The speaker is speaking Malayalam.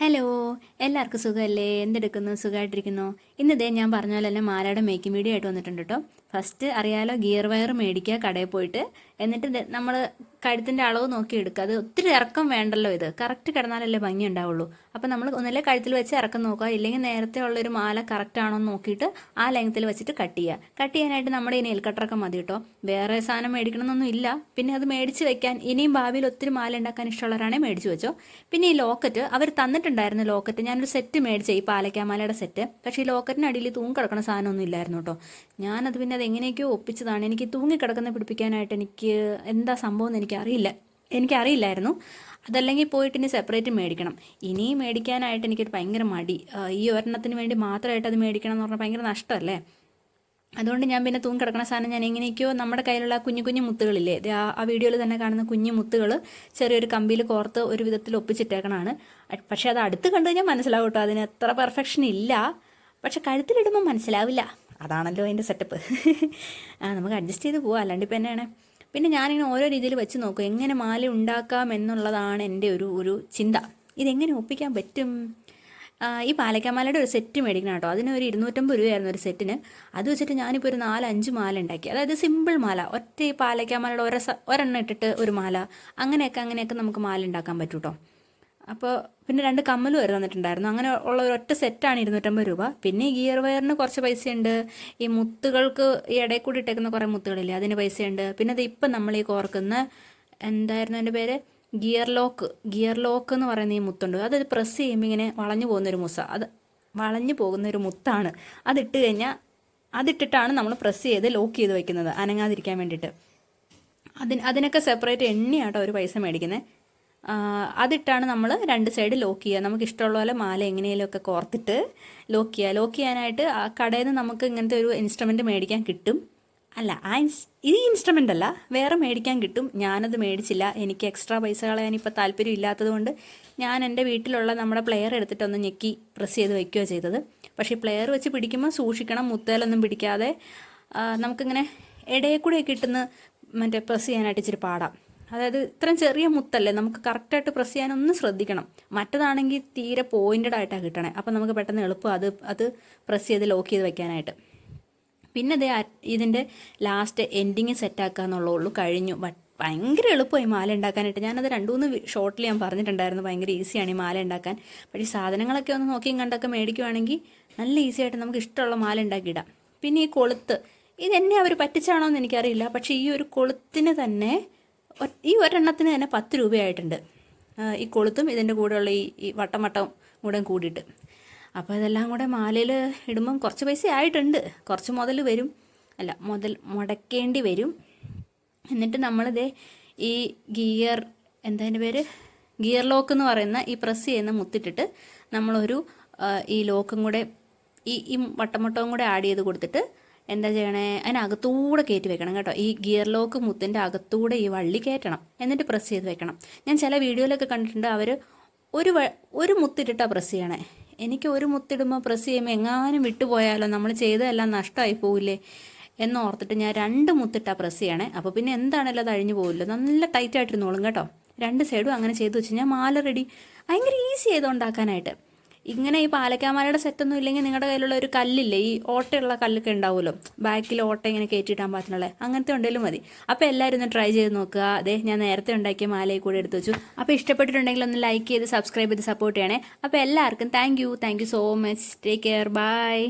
ഹലോ, എല്ലാവർക്കും സുഖമല്ലേ? എന്തെടുക്കുന്നു? സുഖമായിട്ടിരിക്കുന്നു. ഇന്നിതേ ഞാൻ പറഞ്ഞ പോലെ തന്നെ മാലയുടെ മേക്കിംഗ് വീഡിയോ ആയിട്ട് വന്നിട്ടുണ്ട് കേട്ടോ. ഫസ്റ്റ് അറിയാലോ, ഗിയർ വയർ മേടിക്കുക കടയിൽ പോയിട്ട്. എന്നിട്ട് നമ്മൾ കഴുത്തിൻ്റെ അളവ് നോക്കി എടുക്കുക. അത് ഒത്തിരി ഇറക്കം വേണ്ടല്ലോ, ഇത് കറക്റ്റ് കിടന്നാലല്ലേ ഭംഗി ഉണ്ടാവുള്ളൂ. അപ്പോൾ നമ്മൾ ഒന്നില്ലേ കഴുത്തിൽ വെച്ച് ഇറക്കം നോക്കുക, ഇല്ലെങ്കിൽ നേരത്തെ ഉള്ളൊരു മാല കറക്റ്റ് ആണോ എന്ന് നോക്കിയിട്ട് ആ ലെങ്ത്തിൽ വെച്ചിട്ട് കട്ട് ചെയ്യുക. കട്ട് ചെയ്യാനായിട്ട് നമ്മുടെ ഈ നെയിൽ കട്ടറൊക്കെ മതി കേട്ടോ. വേറെ സാധനം മേടിക്കണമെന്നൊന്നും ഇല്ല. പിന്നെ അത് മേടിച്ച് വെക്കാൻ ഇനിയും ഭാവിയിൽ ഒത്തിരി മാല ഉണ്ടാക്കാൻ ഇഷ്ടമുള്ളവരാണെങ്കിൽ മേടിച്ച് വെച്ചോ. പിന്നെ ഈ ലോക്കറ്റ് അവർ തന്നിട്ടുണ്ടായിരുന്നു. ലോക്കറ്റ് ഞാനൊരു സെറ്റ് മേടിച്ച, ഈ പാലക്കാമാലയുടെ സെറ്റ്. പക്ഷേ ഈ ലോക്കറ്റിന് അടിയിൽ തൂങ്ങിക്കിടക്കുന്ന സാധനമൊന്നും ഇല്ലായിരുന്നു കേട്ടോ. ഞാനത് പിന്നെ അത് എങ്ങനെയൊക്കെയോ ഒപ്പിച്ചതാണ്. എനിക്ക് തൂങ്ങിക്കിടക്കുന്ന പിടിപ്പിക്കാനായിട്ട് എനിക്ക് എന്താ സംഭവം എന്ന് എനിക്കറിയില്ലായിരുന്നു. അതല്ലെങ്കിൽ പോയിട്ട് ഇനി സെപ്പറേറ്റ് മേടിക്കണം. ഇനിയും മേടിക്കാനായിട്ട് എനിക്കൊരു ഭയങ്കര മടി. ഈ ഒരെണ്ണത്തിന് വേണ്ടി മാത്രമായിട്ട് അത് മേടിക്കണം എന്ന് പറഞ്ഞാൽ ഭയങ്കര നഷ്ടമല്ലേ. അതുകൊണ്ട് ഞാൻ പിന്നെ തൂങ്ങിക്കിടക്കുന്ന സാധനം ഞാൻ എങ്ങനെയൊക്കെയോ നമ്മുടെ കയ്യിലുള്ള കുഞ്ഞു കുഞ്ഞു മുത്തുകളില്ലേ, ആ വീഡിയോയിൽ തന്നെ കാണുന്ന കുഞ്ഞു മുത്തുകൾ ചെറിയൊരു കമ്പിയിൽ കോർത്ത് ഒരു വിധത്തിൽ ഒപ്പിച്ചിട്ടേക്കണതാണ്. പക്ഷേ അത് അടുത്ത് കണ്ടു കഴിഞ്ഞാൽ മനസ്സിലാവും കേട്ടോ, അതിന് എത്ര പെർഫെക്ഷൻ ഇല്ല. പക്ഷെ കഴുത്തിലിടുമ്പോൾ മനസ്സിലാവില്ല. അതാണല്ലോ അതിൻ്റെ സെറ്റപ്പ്. നമുക്ക് അഡ്ജസ്റ്റ് ചെയ്ത് പോവാം, അല്ലാണ്ട് ഇപ്പം തന്നെയാണ്. പിന്നെ ഞാനിങ്ങനെ ഓരോ രീതിയിൽ വെച്ച് നോക്കും, എങ്ങനെ മാല ഉണ്ടാക്കാം എന്നുള്ളതാണ് എൻ്റെ ഒരു ചിന്ത. ഇതെങ്ങനെ ഒപ്പിക്കാൻ പറ്റും? ഈ പാലക്കാമാലയുടെ ഒരു സെറ്റ് മേടിക്കണം കേട്ടോ. അതിന് ഒരു 250 രൂപയായിരുന്നു ഒരു സെറ്റിന്. അത് വെച്ചിട്ട് ഞാനിപ്പോൾ ഒരു 4-5 മാല ഉണ്ടാക്കി. അതായത് സിമ്പിൾ മാല, ഒറ്റ ഈ പാലക്കാമാലയുടെ ഒരെണ്ണം ഇട്ടിട്ട് ഒരു മാല, അങ്ങനെയൊക്കെ നമുക്ക് മാല ഉണ്ടാക്കാൻ പറ്റും കേട്ടോ. അപ്പോൾ പിന്നെ 2 കമ്മലും വരെ തന്നിട്ടുണ്ടായിരുന്നു. അങ്ങനെ ഉള്ള ഒരു ഒറ്റ സെറ്റാണ് 250 രൂപ. പിന്നെ ഈ ഗിയർ വയറിന് കുറച്ച് പൈസയുണ്ട്. ഈ മുത്തുകൾക്ക് ഈ ഇടയിൽ കൂടി ഇട്ടേക്കുന്ന കുറേ മുത്തുകളില്ലേ, അതിന് പൈസയുണ്ട്. പിന്നെ അത് ഇപ്പം നമ്മൾ ഈ കോർക്കുന്ന എന്തായിരുന്നു എൻ്റെ പേര്, ഗിയർ ലോക്ക് എന്ന് പറയുന്ന ഈ മുത്തുണ്ട്. അത് പ്രസ് ചെയ്യുമ്പോൾ ഇങ്ങനെ വളഞ്ഞു പോകുന്നൊരു വളഞ്ഞു പോകുന്നൊരു മുത്താണ്. അതിട്ടിട്ടാണ് നമ്മൾ പ്രസ് ചെയ്ത് ലോക്ക് ചെയ്ത് വയ്ക്കുന്നത്, അനങ്ങാതിരിക്കാൻ വേണ്ടിയിട്ട്. അതിനൊക്കെ സെപ്പറേറ്റ് എണ്ണിയാട്ടോ ഒരു പൈസ മേടിക്കുന്നത്. അതിട്ടാണ് നമ്മൾ 2 സൈഡ് ലോക്ക് ചെയ്യുക. നമുക്ക് ഇഷ്ടമുള്ള പോലെ മാല എങ്ങനെയെങ്കിലുമൊക്കെ കോർത്തിട്ട് ലോക്ക് ചെയ്യുക. ലോക്ക് ചെയ്യാനായിട്ട് കടയിൽ നിന്ന് നമുക്ക് ഇങ്ങനത്തെ ഒരു ഇൻസ്ട്രുമെൻറ്റ് മേടിക്കാൻ കിട്ടും. അല്ല, ഈ ഇൻസ്ട്രുമെൻ്റ് അല്ല, വേറെ മേടിക്കാൻ കിട്ടും. ഞാനത് മേടിച്ചില്ല. എനിക്ക് എക്സ്ട്രാ പൈസ കളയാനിപ്പോൾ താല്പര്യം ഇല്ലാത്തത് കൊണ്ട് ഞാൻ എൻ്റെ വീട്ടിലുള്ള നമ്മുടെ പ്ലെയർ എടുത്തിട്ടൊന്ന് ഞെക്കി പ്രസ് ചെയ്ത് വയ്ക്കുകയോ ചെയ്തത്. പക്ഷേ പ്ലെയർ വെച്ച് പിടിക്കുമ്പോൾ സൂക്ഷിക്കണം, മുത്തേലൊന്നും പിടിക്കാതെ. നമുക്കിങ്ങനെ ഇടയിൽ കൂടെ കിട്ടുന്ന മറ്റേ പ്രസ് ചെയ്യാനായിട്ട് ഇച്ചിരി പാടാം. അതായത് ഇത്രയും ചെറിയ മുത്തല്ലേ, നമുക്ക് കറക്റ്റായിട്ട് പ്രസ് ചെയ്യാനൊന്ന് ശ്രദ്ധിക്കണം. മറ്റതാണെങ്കിൽ തീരെ പോയിൻറ്റഡ് ആയിട്ടാണ് കിട്ടണേ. അപ്പം നമുക്ക് പെട്ടെന്ന് എളുപ്പം അത് പ്രസ് ചെയ്ത് ലോക്ക് ചെയ്ത് വെക്കാനായിട്ട്. പിന്നെ ഇതിൻ്റെ ലാസ്റ്റ് എൻഡിങ് സെറ്റാക്കുക എന്നുള്ളൂ, കഴിഞ്ഞു. ഭയങ്കര എളുപ്പമായി മാല ഉണ്ടാക്കാനായിട്ട്. ഞാനത് 2-3 ഷോർട്ടിൽ ഞാൻ പറഞ്ഞിട്ടുണ്ടായിരുന്നു, ഭയങ്കര ഈസിയാണ് ഈ മാല ഉണ്ടാക്കാൻ. പക്ഷേ സാധനങ്ങളൊക്കെ ഒന്ന് നോക്കിയും കണ്ടൊക്കെ മേടിക്കുവാണെങ്കിൽ നല്ല ഈസി ആയിട്ട് നമുക്ക് ഇഷ്ടമുള്ള മാല ഉണ്ടാക്കിയിടാം. പിന്നെ ഈ കൊളുത്ത്, ഇതെന്നെ അവർ പറ്റിച്ചാണോ എന്ന് എനിക്കറിയില്ല. പക്ഷേ ഈ ഒരു കൊളുത്തിന് തന്നെ, ഈ ഒരെണ്ണത്തിന് തന്നെ 10 രൂപയായിട്ടുണ്ട്. ഈ കൊളുത്തും ഇതിൻ്റെ കൂടെയുള്ള ഈ വട്ടം കൂടെ കൂടിയിട്ട്. അപ്പോൾ ഇതെല്ലാം കൂടെ മാലയിൽ ഇടുമ്പം കുറച്ച് പൈസ ആയിട്ടുണ്ട്. കുറച്ച് മുതൽ മുടക്കേണ്ടി വരും. എന്നിട്ട് നമ്മളിത് ഈ ഗിയർ ലോക്ക് എന്ന് പറയുന്ന ഈ പ്രസ് ചെയ്യുന്ന മുത്തിട്ടിട്ട് നമ്മളൊരു ഈ ലോക്കും കൂടെ ഈ വട്ടമൊട്ടവും കൂടെ ആഡ് ചെയ്ത് കൊടുത്തിട്ട് എന്താ ചെയ്യണേ, അതിനകത്തൂടെ കയറ്റി വെക്കണം കേട്ടോ. ഈ ഗിയർ ലോക്ക് മുത്തിൻ്റെ അകത്തൂടെ ഈ വള്ളി കയറ്റണം, എന്നിട്ട് പ്രസ് ചെയ്ത് വെക്കണം. ഞാൻ ചില വീഡിയോയിലൊക്കെ കണ്ടിട്ടുണ്ട്, അവർ ഒരു മുത്തിട്ടിട്ടാണ് പ്രസ് ചെയ്യണേ. എനിക്ക് ഒരു മുത്തിടുമ്പോൾ പ്രസ് ചെയ്യുമ്പോൾ എങ്ങാനും വിട്ടുപോയാലോ, നമ്മൾ ചെയ്തതെല്ലാം നഷ്ടമായി പോവില്ലേ എന്നോർത്തിട്ട് ഞാൻ 2 മുത്തിട്ടാണ് പ്രസ് ചെയ്യണേ. അപ്പോൾ പിന്നെ എന്താണല്ലോ അത് അഴിഞ്ഞു പോകില്ലോ, നല്ല ടൈറ്റായിട്ടിരുന്നോളും കേട്ടോ. 2 സൈഡും അങ്ങനെ ചെയ്ത് വെച്ച് ഞാൻ മാല റെഡി. ഭയങ്കര ഈസി ചെയ്ത് ഉണ്ടാക്കാനായിട്ട്. ഇങ്ങനെ ഈ പാലക്കാമാലയുടെ സെറ്റൊന്നും ഇല്ലെങ്കിൽ നിങ്ങളുടെ കയ്യിലുള്ള ഒരു കല്ലില്ലേ, ഈ ഓട്ടയുള്ള കല്ലൊക്കെ ഉണ്ടാവുമല്ലോ, ബാക്കിൽ ഓട്ട ഇങ്ങനെ കയറ്റിയിട്ടാൻ പറ്റുന്നുള്ളത്, അങ്ങനത്തെ ഉണ്ടെങ്കിലും മതി. അപ്പോൾ എല്ലാവരും ഒന്ന് ട്രൈ ചെയ്ത് നോക്കുക. അതെ, ഞാൻ നേരത്തെ ഉണ്ടാക്കിയ മാലയിൽ കൂടെ എടുത്ത് വെച്ചു. അപ്പോൾ ഇഷ്ടപ്പെട്ടിട്ടുണ്ടെങ്കിൽ ഒന്ന് ലൈക്ക് ചെയ്ത് സബ്സ്ക്രൈബ് ചെയ്ത് സപ്പോർട്ട് ചെയ്യണേ. അപ്പോൾ എല്ലാവർക്കും thank you so much. Take care, by.